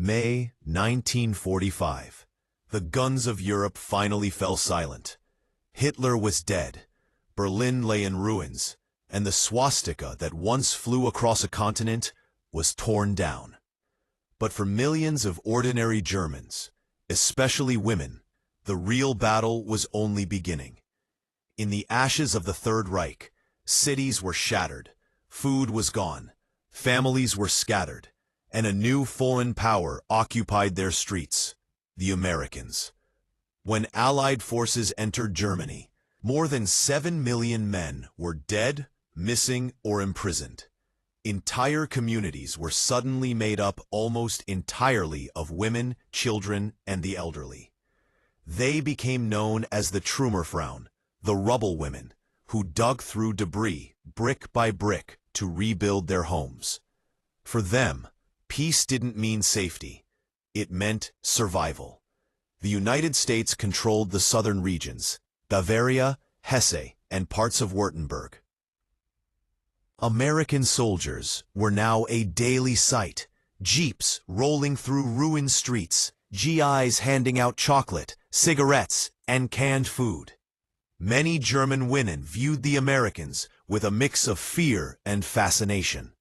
May 1945. The guns of Europe finally fell silent. Hitler was dead. Berlin lay in ruins, and the swastika that once flew across a continent was torn down. But for millions of ordinary Germans, especially women, the real battle was only beginning. In the ashes of the Third Reich, cities were shattered, food was gone, families were scattered, and a new foreign power occupied their streets, the Americans. When Allied forces entered Germany, more than 7 million men were dead, missing, or imprisoned. Entire communities were suddenly made up almost entirely of women, children, and the elderly. They became known as the Trümmerfrauen, the rubble women, who dug through debris, brick by brick, to rebuild their homes. For them, peace didn't mean safety. It meant survival. The United States controlled the southern regions, Bavaria, Hesse, and parts of Württemberg. American soldiers were now a daily sight. Jeeps rolling through ruined streets, GIs handing out chocolate, cigarettes, and canned food. Many German women viewed the Americans with a mix of fear and fascination.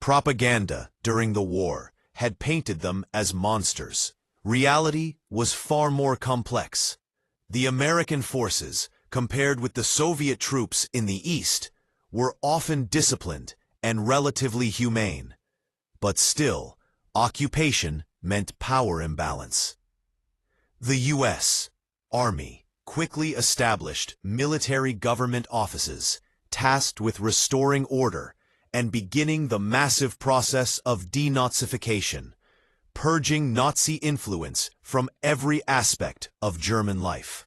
Propaganda during the war had painted them as monsters. Reality was far more complex. The American forces, compared with the Soviet troops in the East, were often disciplined and relatively humane. But still, occupation meant power imbalance. The U.S. Army quickly established military government offices tasked with restoring order and beginning the massive process of denazification, purging Nazi influence from every aspect of German life.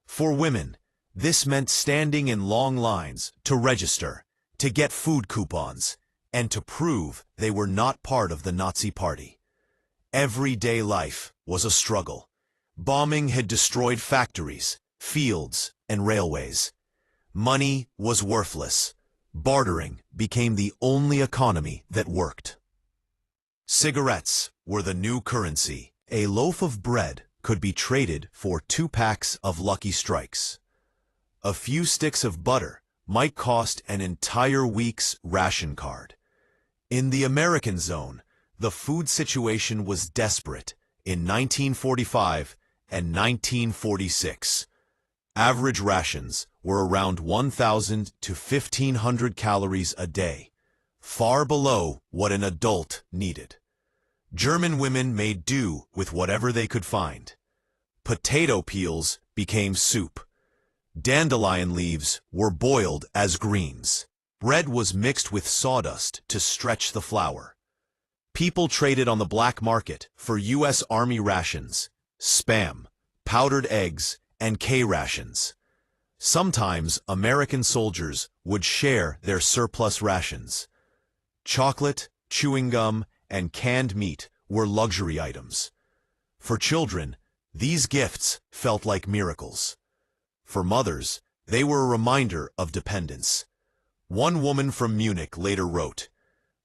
For women, this meant standing in long lines to register, to get food coupons, and to prove they were not part of the Nazi Party. Everyday life was a struggle. Bombing had destroyed factories, fields, and railways. Money was worthless. Bartering became the only economy that worked. Cigarettes were the new currency. A loaf of bread could be traded for 2 packs of Lucky Strikes. A few sticks of butter might cost an entire week's ration card. In the American zone, the food situation was desperate in 1945 and 1946. Average rations were around 1,000 to 1,500 calories a day, far below what an adult needed. German women made do with whatever they could find. Potato peels became soup. Dandelion leaves were boiled as greens. Bread was mixed with sawdust to stretch the flour. People traded on the black market for U.S. Army rations, Spam, powdered eggs, and K-rations. Sometimes American soldiers would share their surplus rations. Chocolate, chewing gum, and canned meat were luxury items. For children, these gifts felt like miracles. For mothers, they were a reminder of dependence. One woman from Munich later wrote,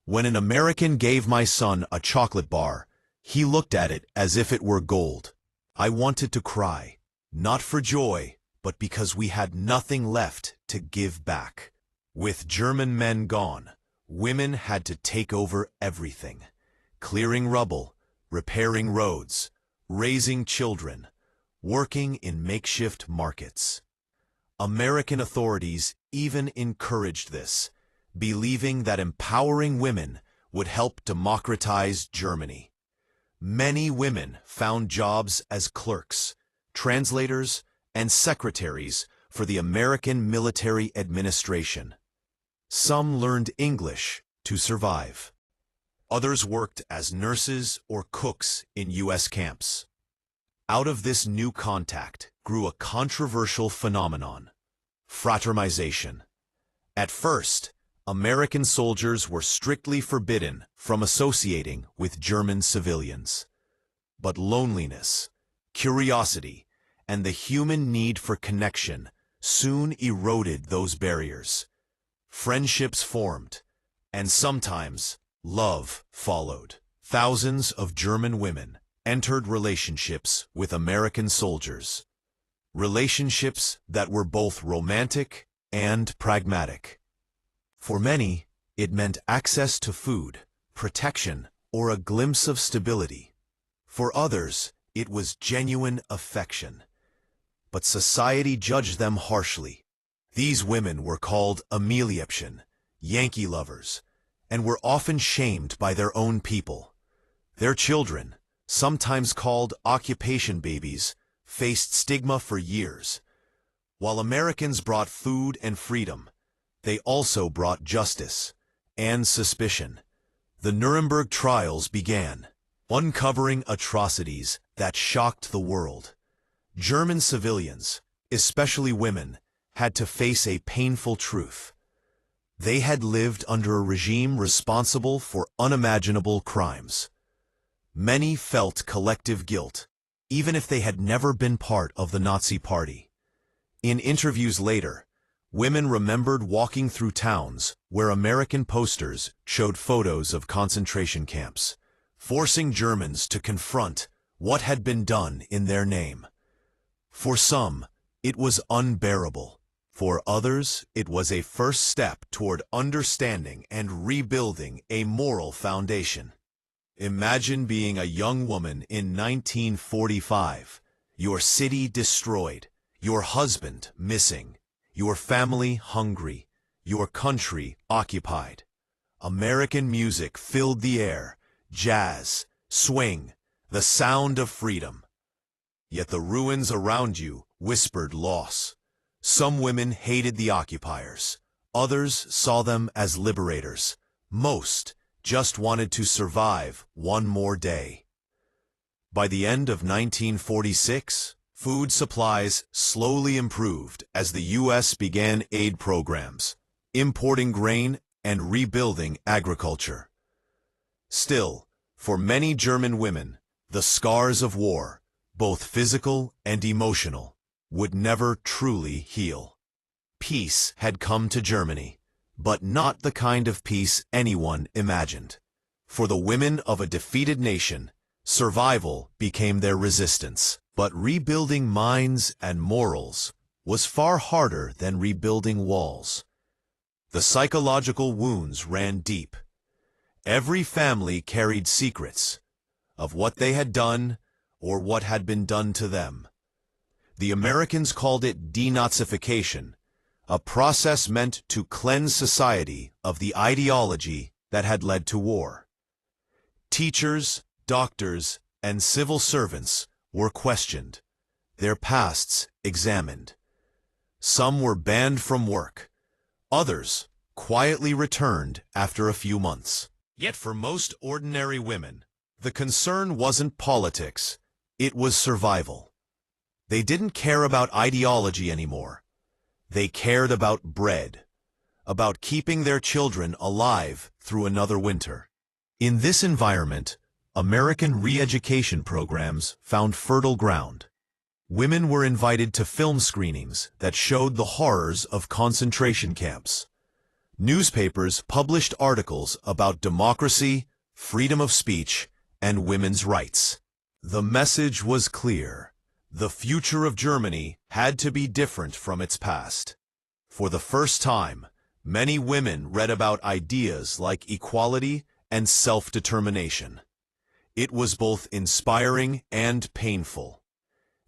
"When an American gave my son a chocolate bar, he looked at it as if it were gold. I wanted to cry, not for joy, but because we had nothing left to give back." With German men gone, women had to take over everything. Clearing rubble, repairing roads, raising children, working in makeshift markets. American authorities even encouraged this, believing that empowering women would help democratize Germany. Many women found jobs as clerks, translators, and secretaries for the American military administration. Some learned English to survive. Others worked as nurses or cooks in U.S. camps. Out of this new contact grew a controversial phenomenon: fraternization. At first, American soldiers were strictly forbidden from associating with German civilians. But loneliness, curiosity, and the human need for connection soon eroded those barriers. Friendships formed, and sometimes love followed. thousands of German women entered relationships with American soldiers. Relationships that were both romantic and pragmatic. For many, it meant access to food, protection, or a glimpse of stability. For others, it was genuine affection. But society judged them harshly. These women were called Ameliebchen, Yankee lovers, and were often shamed by their own people. Their children, sometimes called occupation babies, faced stigma for years. While Americans brought food and freedom, they also brought justice and suspicion. The Nuremberg trials began, uncovering atrocities that shocked the world. German civilians, especially women, had to face a painful truth. They had lived under a regime responsible for unimaginable crimes. Many felt collective guilt, even if they had never been part of the Nazi Party. In interviews later, women remembered walking through towns where American posters showed photos of concentration camps, forcing Germans to confront what had been done in their name. For some, it was unbearable. For others, it was a first step toward understanding and rebuilding a moral foundation. Imagine being a young woman in 1945, your city destroyed, your husband missing, your family hungry, your country occupied. American music filled the air, jazz, swing, the sound of freedom. Yet the ruins around you whispered loss. Some women hated the occupiers. Others saw them as liberators. Most just wanted to survive one more day. By the end of 1946, food supplies slowly improved as the U.S. began aid programs, importing grain and rebuilding agriculture. Still, for many German women, the scars of war, both physical and emotional, would never truly heal. Peace had come to Germany, but not the kind of peace anyone imagined. For the women of a defeated nation, survival became their resistance. But rebuilding minds and morals was far harder than rebuilding walls. The psychological wounds ran deep. Every family carried secrets of what they had done or what had been done to them. The Americans called it denazification, a process meant to cleanse society of the ideology that had led to war. Teachers, doctors, and civil servants were questioned, their pasts examined. Some were banned from work. Others quietly returned after a few months. Yet for most ordinary women, the concern wasn't politics, it was survival. They didn't care about ideology anymore. They cared about bread, about keeping their children alive through another winter. In this environment, American re-education programs found fertile ground. Women were invited to film screenings that showed the horrors of concentration camps. Newspapers published articles about democracy, freedom of speech, and women's rights. The message was clear. The future of Germany had to be different from its past. For the first time, many women read about ideas like equality and self-determination. It was both inspiring and painful.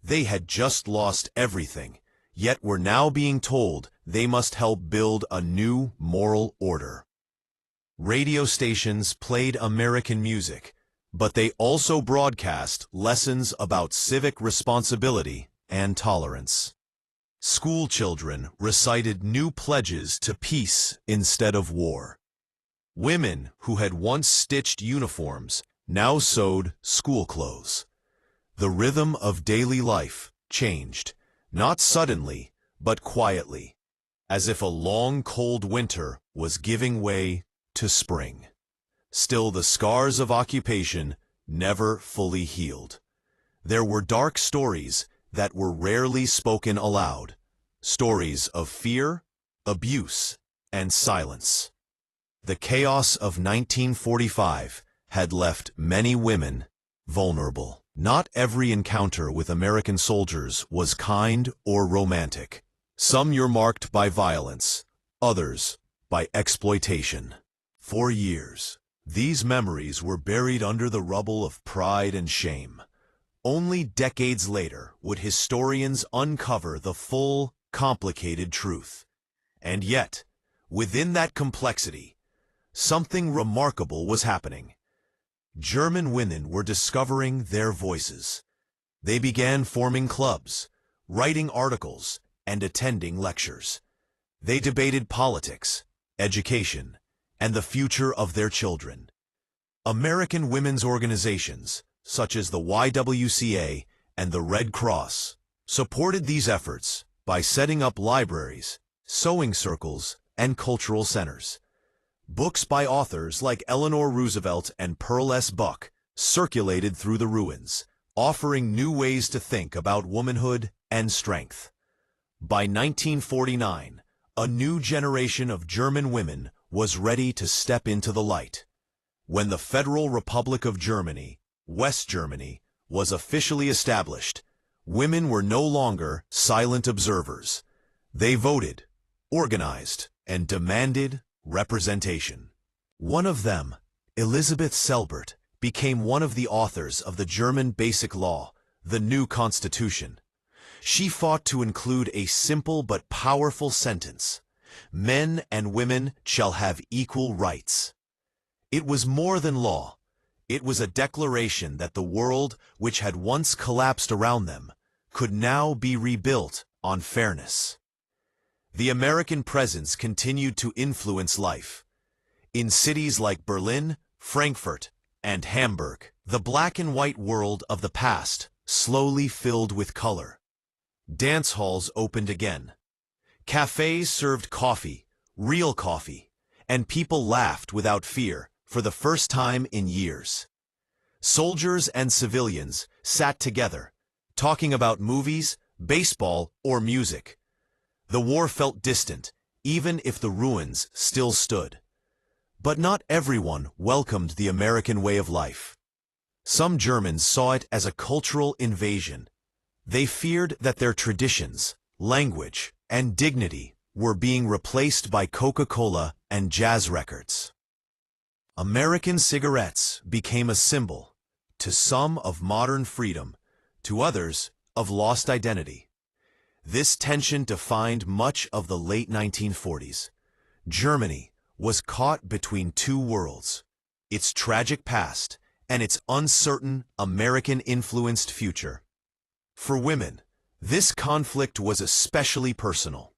They had just lost everything, yet were now being told they must help build a new moral order. Radio stations played American music, but they also broadcast lessons about civic responsibility and tolerance. School children recited new pledges to peace instead of war. Women who had once stitched uniforms now sewed school clothes. The rhythm of daily life changed, not suddenly, but quietly, as if a long cold winter was giving way to spring. Still, the scars of occupation never fully healed. There were dark stories that were rarely spoken aloud, stories of fear, abuse, and silence. The chaos of 1945 had left many women vulnerable. Not every encounter with American soldiers was kind or romantic. Some were marked by violence, others by exploitation. For years, these memories were buried under the rubble of pride and shame. Only decades later would historians uncover the full, complicated truth. And yet, within that complexity, something remarkable was happening. German women were discovering their voices. They began forming clubs, writing articles, and attending lectures. They debated politics, education, and the future of their children. American women's organizations, such as the YWCA and the Red Cross, supported these efforts by setting up libraries, sewing circles, and cultural centers. Books by authors like Eleanor Roosevelt and Pearl S. Buck circulated through the ruins, offering new ways to think about womanhood and strength. By 1949, a new generation of German women was ready to step into the light. When the Federal Republic of Germany, West Germany, was officially established, women were no longer silent observers. They voted, organized, and demanded representation. One of them, Elisabeth Selbert, became one of the authors of the German Basic Law, the new Constitution. She fought to include a simple but powerful sentence: "Men and women shall have equal rights." It was more than law. It was a declaration that the world, which had once collapsed around them, could now be rebuilt on fairness. The American presence continued to influence life. In cities like Berlin, Frankfurt, and Hamburg, the black and white world of the past slowly filled with color. Dance halls opened again. Cafes served coffee, real coffee, and people laughed without fear for the first time in years. Soldiers and civilians sat together, talking about movies, baseball, or music. The war felt distant, even if the ruins still stood. But not everyone welcomed the American way of life. Some Germans saw it as a cultural invasion. They feared that their traditions, language, and dignity were being replaced by Coca-Cola and jazz records. American cigarettes became a symbol, to some of modern freedom, to others of lost identity. This tension defined much of the late 1940s. Germany was caught between two worlds: its tragic past and its uncertain American-influenced future. For women, this conflict was especially personal.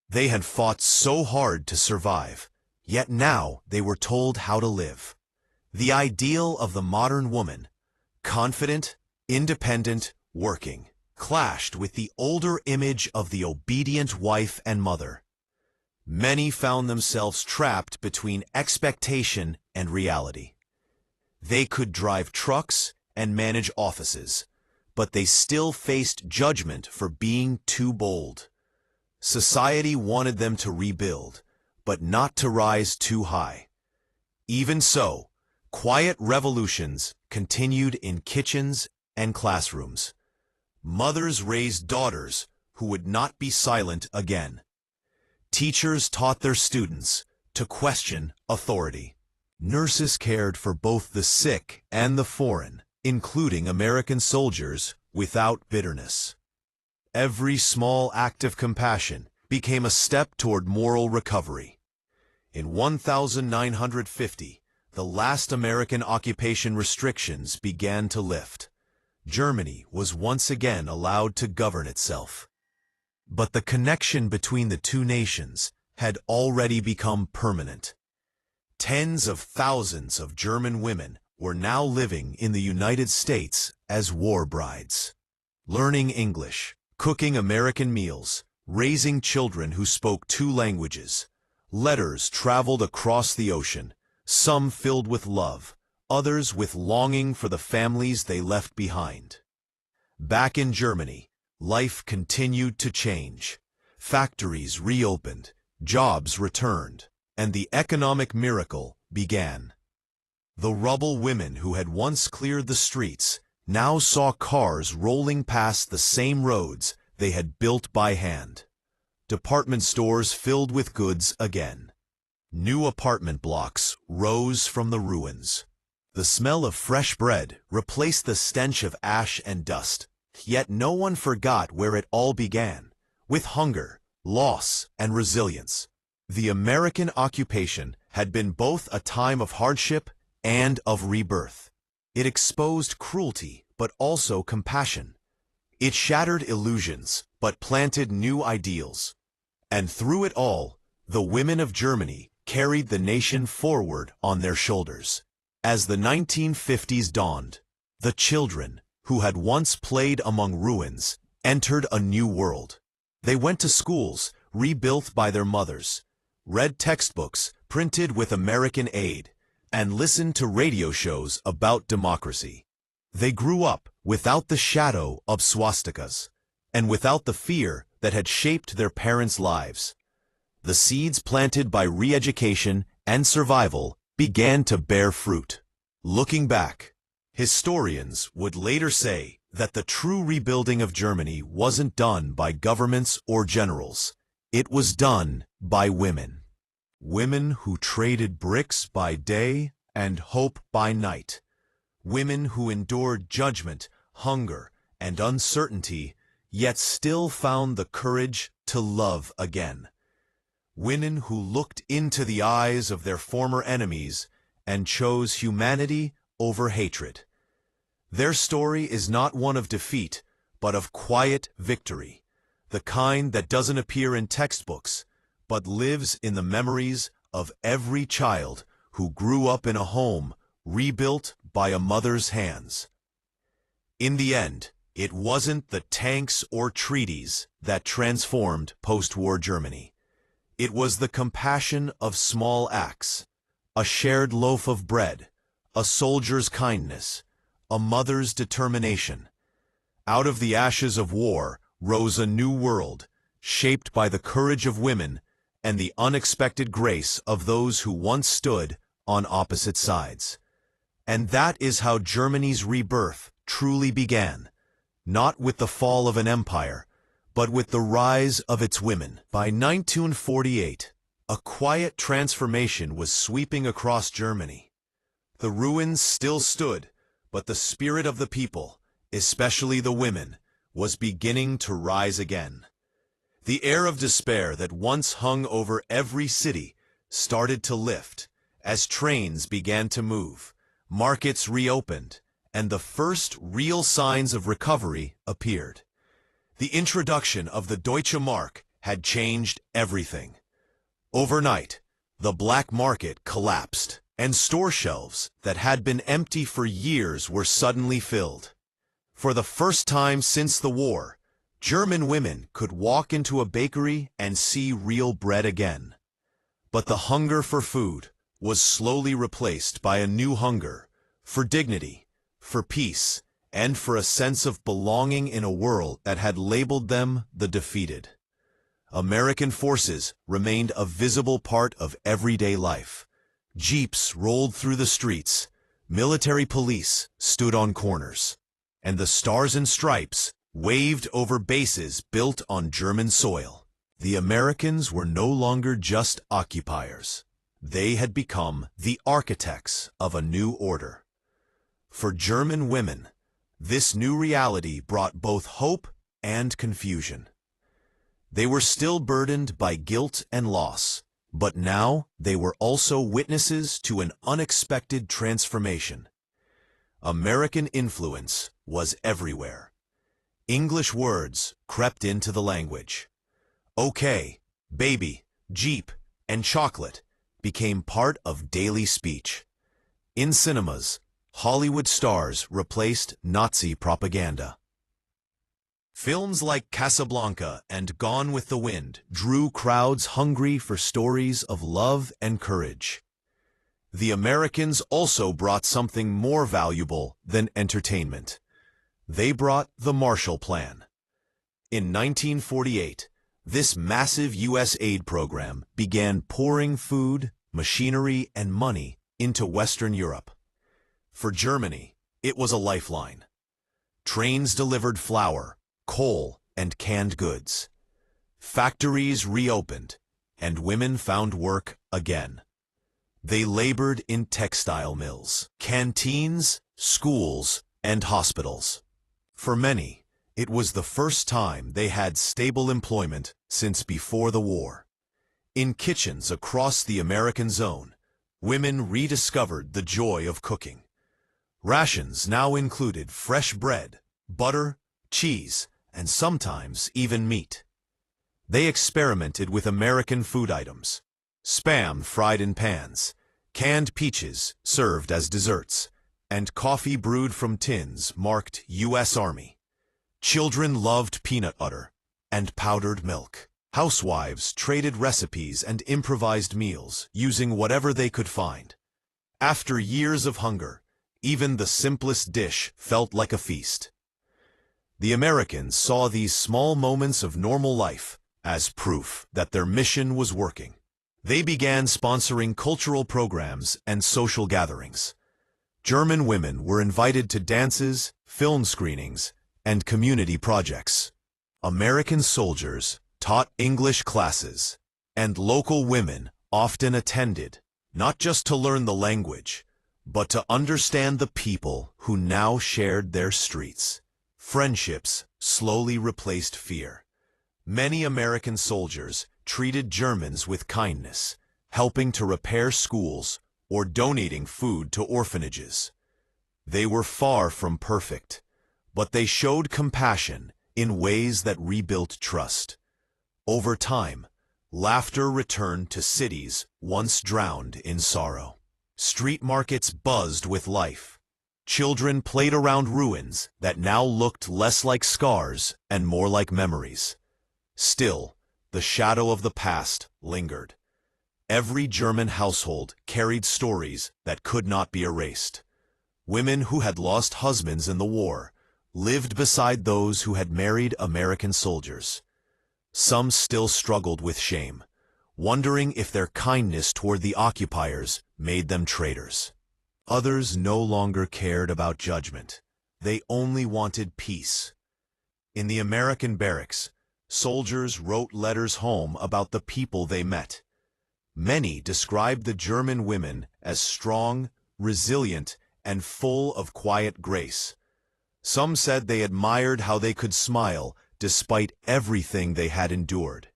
They had fought so hard to survive, yet now they were told how to live. The ideal of the modern woman, confident, independent, working, clashed with the older image of the obedient wife and mother. Many found themselves trapped between expectation and reality. They could drive trucks and manage offices, but they still faced judgment for being too bold. Society wanted them to rebuild, but not to rise too high. Even so, quiet revolutions continued in kitchens and classrooms. Mothers raised daughters who would not be silent again. Teachers taught their students to question authority. Nurses cared for both the sick and the foreign, including American soldiers, without bitterness. Every small act of compassion became a step toward moral recovery. In 1950, the last American occupation restrictions began to lift. Germany was once again allowed to govern itself. But the connection between the two nations had already become permanent. Tens of thousands of German women were now living in the United States as war brides, learning English, cooking American meals, raising children who spoke two languages. Letters traveled across the ocean, some filled with love, others with longing for the families they left behind. Back in Germany, life continued to change. Factories reopened, jobs returned, and the economic miracle began. The rubble women who had once cleared the streets now saw cars rolling past the same roads they had built by hand. Department stores filled with goods again. New apartment blocks rose from the ruins. The smell of fresh bread replaced the stench of ash and dust. Yet no one forgot where it all began, with hunger, loss, and resilience. The American occupation had been both a time of hardship and of rebirth. It exposed cruelty, but also compassion. It shattered illusions, but planted new ideals. And through it all, the women of Germany carried the nation forward on their shoulders. As the 1950s dawned, the children, who had once played among ruins, entered a new world. They went to schools rebuilt by their mothers, read textbooks printed with American aid, and listened to radio shows about democracy. They grew up without the shadow of swastikas, and without the fear that had shaped their parents' lives. The seeds planted by re-education and survival began to bear fruit. Looking back, historians would later say that the true rebuilding of Germany wasn't done by governments or generals. It was done by women. Women who traded bricks by day and hope by night. Women who endured judgment, hunger, and uncertainty, yet still found the courage to love again. Women who looked into the eyes of their former enemies and chose humanity over hatred. Their story is not one of defeat, but of quiet victory, the kind that doesn't appear in textbooks, but lives in the memories of every child who grew up in a home rebuilt by a mother's hands. In the end, it wasn't the tanks or treaties that transformed post-war Germany. It was the compassion of small acts, a shared loaf of bread, a soldier's kindness, a mother's determination. Out of the ashes of war rose a new world, shaped by the courage of women and the unexpected grace of those who once stood on opposite sides. And that is how Germany's rebirth truly began, not with the fall of an empire, but with the rise of its women. By 1948, a quiet transformation was sweeping across Germany. The ruins still stood, but the spirit of the people, especially the women, was beginning to rise again. The air of despair that once hung over every city started to lift as trains began to move, markets reopened, and the first real signs of recovery appeared. The introduction of the Deutsche Mark had changed everything. Overnight, the black market collapsed, and store shelves that had been empty for years were suddenly filled. For the first time since the war, German women could walk into a bakery and see real bread again. But the hunger for food was slowly replaced by a new hunger for dignity, for peace, and for a sense of belonging in a world that had labeled them the defeated. American forces remained a visible part of everyday life. Jeeps rolled through the streets, military police stood on corners, and the stars and stripes waved over bases built on German soil. The Americans were no longer just occupiers. They had become the architects of a new order. For German women, this new reality brought both hope and confusion. They were still burdened by guilt and loss, but now they were also witnesses to an unexpected transformation. American influence was everywhere. English words crept into the language. Okay, baby, Jeep, and chocolate became part of daily speech. In cinemas, Hollywood stars replaced Nazi propaganda. Films like Casablanca and Gone with the Wind drew crowds hungry for stories of love and courage. The Americans also brought something more valuable than entertainment. They brought the Marshall Plan. In 1948, this massive U.S. aid program began pouring food, machinery, and money into Western Europe. For Germany, it was a lifeline. Trains delivered flour, coal, and canned goods. Factories reopened, and women found work again. They labored in textile mills, canteens, schools, and hospitals. For many, it was the first time they had stable employment since before the war. In kitchens across the American zone, women rediscovered the joy of cooking. Rations now included fresh bread, butter, cheese, and sometimes even meat. They experimented with American food items: Spam fried in pans, canned peaches served as desserts, and coffee brewed from tins marked U.S. Army. Children loved peanut butter and powdered milk. Housewives traded recipes and improvised meals using whatever they could find. After years of hunger, even the simplest dish felt like a feast. The Americans saw these small moments of normal life as proof that their mission was working. They began sponsoring cultural programs and social gatherings. German women were invited to dances, film screenings, and community projects. American soldiers taught English classes, and local women often attended, not just to learn the language, but to understand the people who now shared their streets. Friendships slowly replaced fear. Many American soldiers treated Germans with kindness, helping to repair schools or donating food to orphanages. They were far from perfect, but they showed compassion in ways that rebuilt trust. Over time, laughter returned to cities once drowned in sorrow. Street markets buzzed with life. Children played around ruins that now looked less like scars and more like memories. Still, the shadow of the past lingered. Every German household carried stories that could not be erased. Women who had lost husbands in the war lived beside those who had married American soldiers. Some still struggled with shame, wondering if their kindness toward the occupiers made them traitors. Others no longer cared about judgment. They only wanted peace. In the American barracks, soldiers wrote letters home about the people they met. Many described the German women as strong, resilient, and full of quiet grace. Some said they admired how they could smile despite everything they had endured.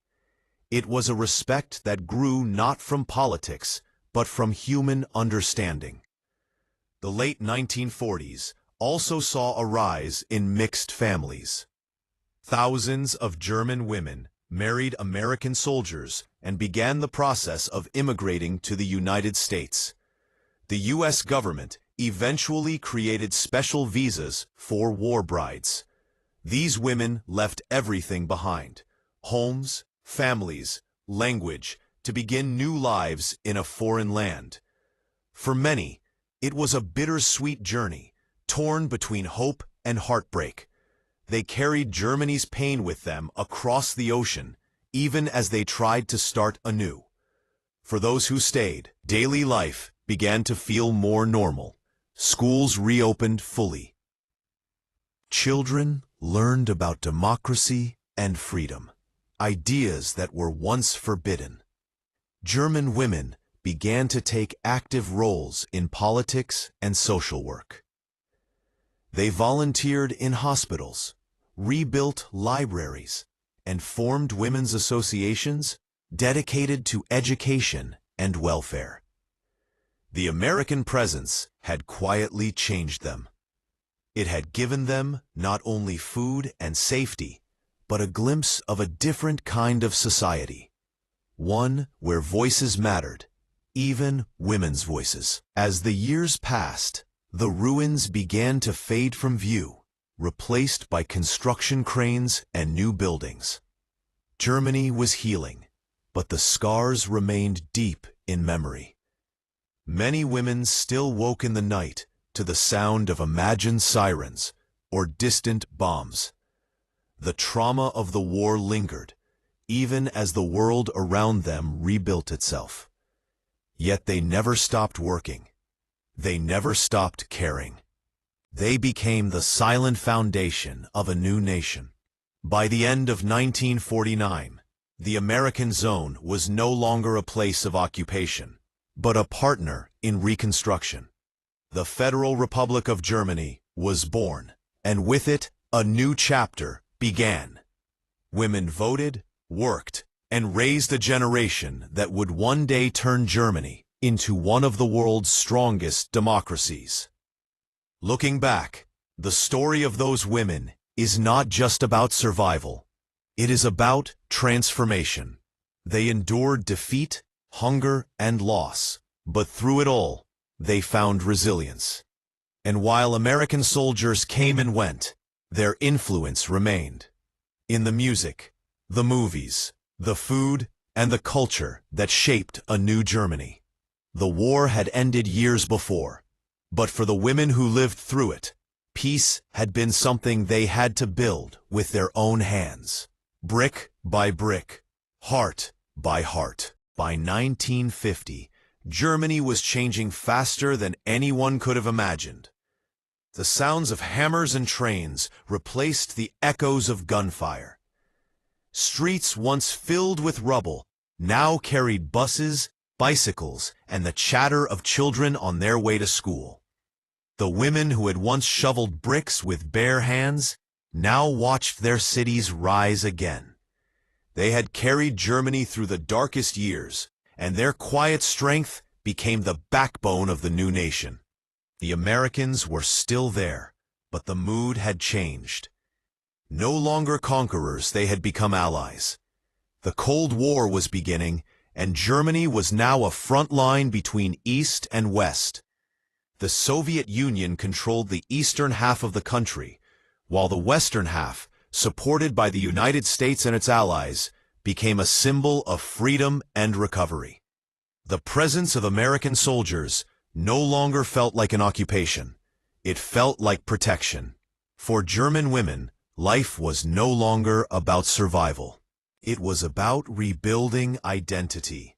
It was a respect that grew not from politics, but from human understanding. The late 1940s also saw a rise in mixed families. Thousands of German women married American soldiers and began the process of immigrating to the United States. The U.S. government eventually created special visas for war brides. These women left everything behind: homes, families, language, to begin new lives in a foreign land. For many, it was a bittersweet journey, torn between hope and heartbreak. They carried Germany's pain with them across the ocean, even as they tried to start anew. For those who stayed, daily life began to feel more normal. Schools reopened fully. Children learned about democracy and freedom, ideas that were once forbidden. German women began to take active roles in politics and social work. They volunteered in hospitals, rebuilt libraries, and formed women's associations dedicated to education and welfare. The American presence had quietly changed them. It had given them not only food and safety, but a glimpse of a different kind of society, one where voices mattered, even women's voices. As the years passed, the ruins began to fade from view, replaced by construction cranes and new buildings. Germany was healing, but the scars remained deep in memory. Many women still woke in the night to the sound of imagined sirens or distant bombs. The trauma of the war lingered, even as the world around them rebuilt itself. Yet they never stopped working. they never stopped caring. They became the silent foundation of a new nation. By the end of 1949, the American zone was no longer a place of occupation, but a partner in reconstruction. The Federal Republic of Germany was born, and with it, a new chapter began. Women voted, worked, and raised a generation that would one day turn Germany into one of the world's strongest democracies. Looking back, the story of those women is not just about survival. It is about transformation. They endured defeat, hunger, and loss, but through it all, they found resilience. And while American soldiers came and went, their influence remained. In the music, the movies, the food, and the culture that shaped a new Germany. The war had ended years before, but for the women who lived through it, peace had been something they had to build with their own hands. Brick by brick, heart by heart. By 1950, Germany was changing faster than anyone could have imagined. The sounds of hammers and trains replaced the echoes of gunfire. Streets once filled with rubble now carried buses, bicycles, and the chatter of children on their way to school. The women who had once shoveled bricks with bare hands now watched their cities rise again. They had carried Germany through the darkest years, and their quiet strength became the backbone of the new nation. The Americans were still there, but the mood had changed. No longer conquerors, they had become allies. The Cold War was beginning, and Germany was now a front line between East and West. The Soviet Union controlled the eastern half of the country, while the western half, supported by the United States and its allies, became a symbol of freedom and recovery. The presence of American soldiers no longer felt like an occupation. It felt like protection. For German women, life was no longer about survival. It was about rebuilding identity.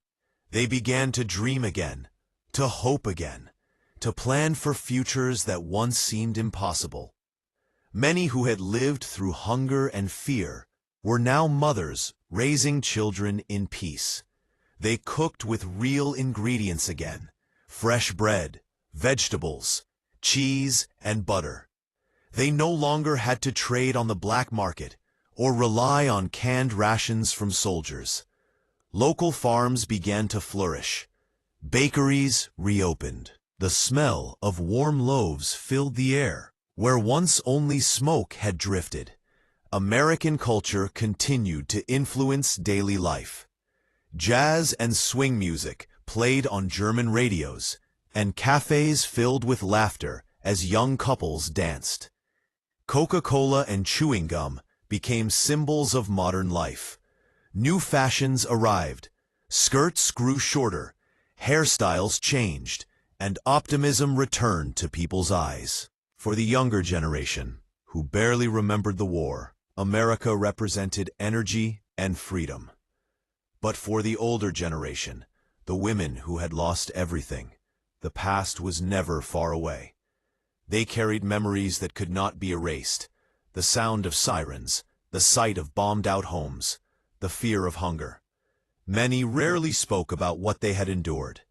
They began to dream again, to hope again, to plan for futures that once seemed impossible. Many who had lived through hunger and fear were now mothers raising children in peace. They cooked with real ingredients again: fresh bread, vegetables, cheese, and butter. They no longer had to trade on the black market or rely on canned rations from soldiers. Local farms began to flourish. Bakeries reopened. The smell of warm loaves filled the air, where once only smoke had drifted. American culture continued to influence daily life. Jazz and swing music played on German radios, and cafes filled with laughter as young couples danced. Coca-Cola and chewing gum became symbols of modern life. New fashions arrived. Skirts grew shorter, hairstyles changed, and optimism returned to people's eyes. For the younger generation, who barely remembered the war, America represented energy and freedom. But for the older generation, the women who had lost everything, the past was never far away. They carried memories that could not be erased: the sound of sirens, the sight of bombed-out homes, the fear of hunger. Many rarely spoke about what they had endured.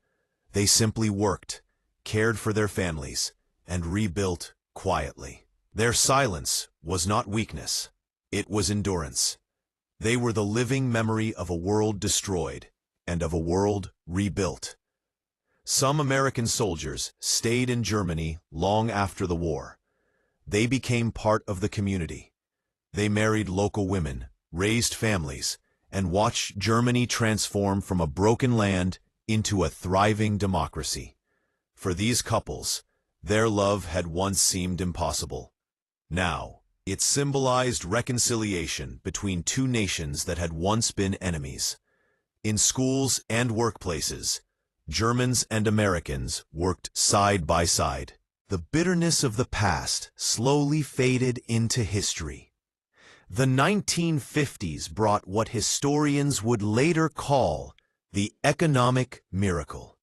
They simply worked, cared for their families, and rebuilt quietly. Their silence was not weakness. It was endurance. They were the living memory of a world destroyed and of a world rebuilt. Some American soldiers stayed in Germany long after the war. They became part of the community. They married local women, raised families, and watched Germany transform from a broken land into a thriving democracy. For these couples, their love had once seemed impossible. Now, it symbolized reconciliation between two nations that had once been enemies. In schools and workplaces, Germans and Americans worked side by side. The bitterness of the past slowly faded into history. The 1950s brought what historians would later call the economic miracle.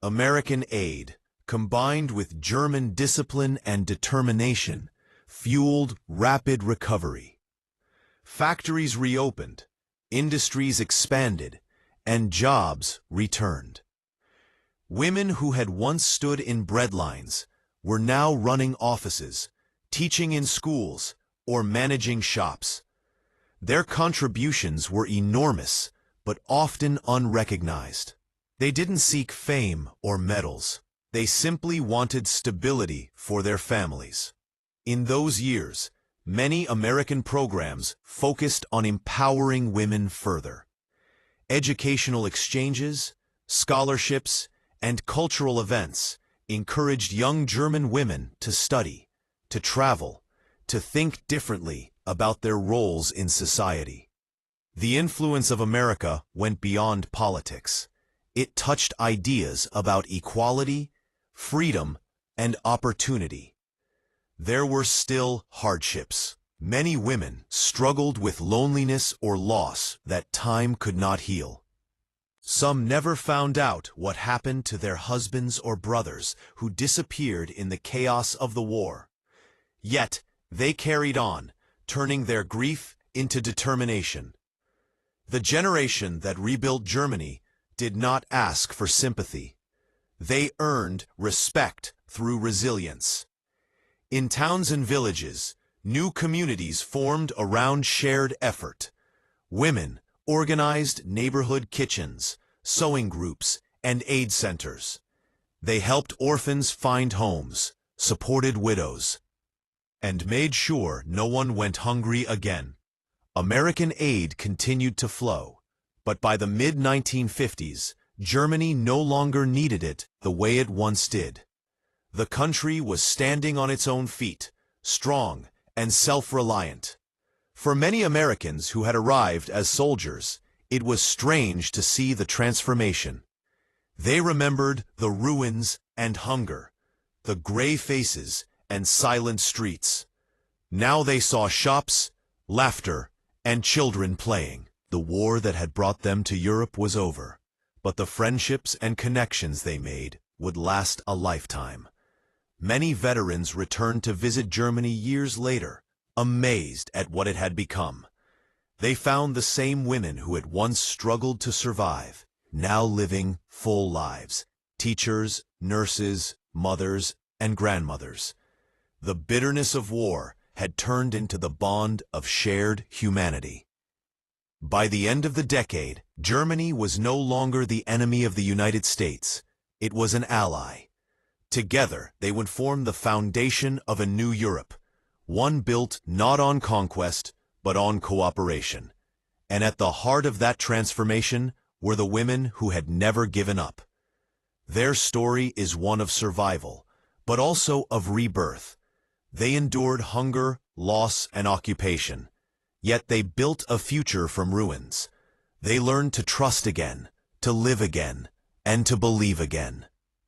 American aid, combined with German discipline and determination, fueled rapid recovery. Factories reopened, industries expanded, and jobs returned. Women who had once stood in breadlines were now running offices, teaching in schools, or managing shops. Their contributions were enormous, but often unrecognized. They didn't seek fame or medals. They simply wanted stability for their families. In those years, many American programs focused on empowering women further. Educational exchanges, scholarships, and cultural events encouraged young German women to study, to travel, to think differently about their roles in society. The influence of America went beyond politics. It touched ideas about equality, freedom, and opportunity. There were still hardships. Many women struggled with loneliness or loss that time could not heal. Some never found out what happened to their husbands or brothers who disappeared in the chaos of the war. Yet, they carried on, turning their grief into determination. The generation that rebuilt Germany did not ask for sympathy. They earned respect through resilience. In towns and villages, new communities formed around shared effort. Women organized neighborhood kitchens, sewing groups, and aid centers. They helped orphans find homes, supported widows, and made sure no one went hungry again. American aid continued to flow, but by the mid-1950s, Germany no longer needed it the way it once did. The country was standing on its own feet, strong and self-reliant. For many Americans who had arrived as soldiers, it was strange to see the transformation. They remembered the ruins and hunger, the gray faces and silent streets. Now they saw shops, laughter, and children playing. The war that had brought them to Europe was over, but the friendships and connections they made would last a lifetime. Many veterans returned to visit Germany years later, amazed at what it had become. They found the same women who had once struggled to survive, now living full lives: teachers, nurses, mothers, and grandmothers. The bitterness of war had turned into the bond of shared humanity. By the end of the decade, Germany was no longer the enemy of the United States. It was an ally. Together, they would form the foundation of a new Europe, one built not on conquest, but on cooperation. And at the heart of that transformation were the women who had never given up. Their story is one of survival, but also of rebirth. They endured hunger, loss, and occupation. Yet they built a future from ruins. They learned to trust again, to live again, and to believe again.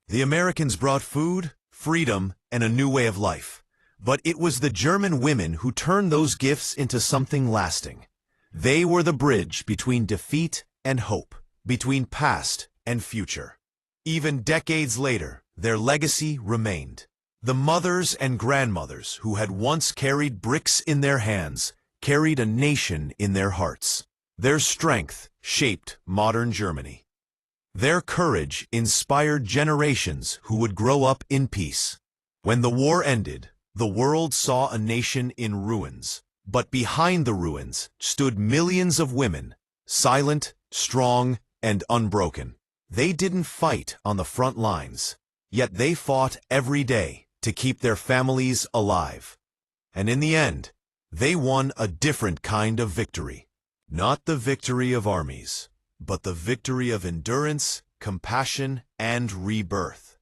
The Americans brought food, freedom, and a new way of life. But it was the German women who turned those gifts into something lasting. They were the bridge between defeat and hope, between past and future. Even decades later, their legacy remained. The mothers and grandmothers who had once carried bricks in their hands carried a nation in their hearts. Their strength shaped modern Germany. Their courage inspired generations who would grow up in peace. When the war ended, the world saw a nation in ruins. But behind the ruins stood millions of women, silent, strong, and unbroken. They didn't fight on the front lines, yet they fought every day to keep their families alive. And in the end, they won a different kind of victory. Not the victory of armies, but the victory of endurance, compassion, and rebirth.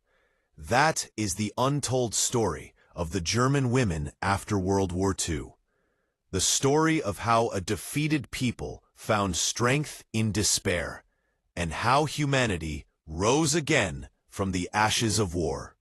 That is the untold story of the German women after World War II. The story of how a defeated people found strength in despair, and how humanity rose again from the ashes of war.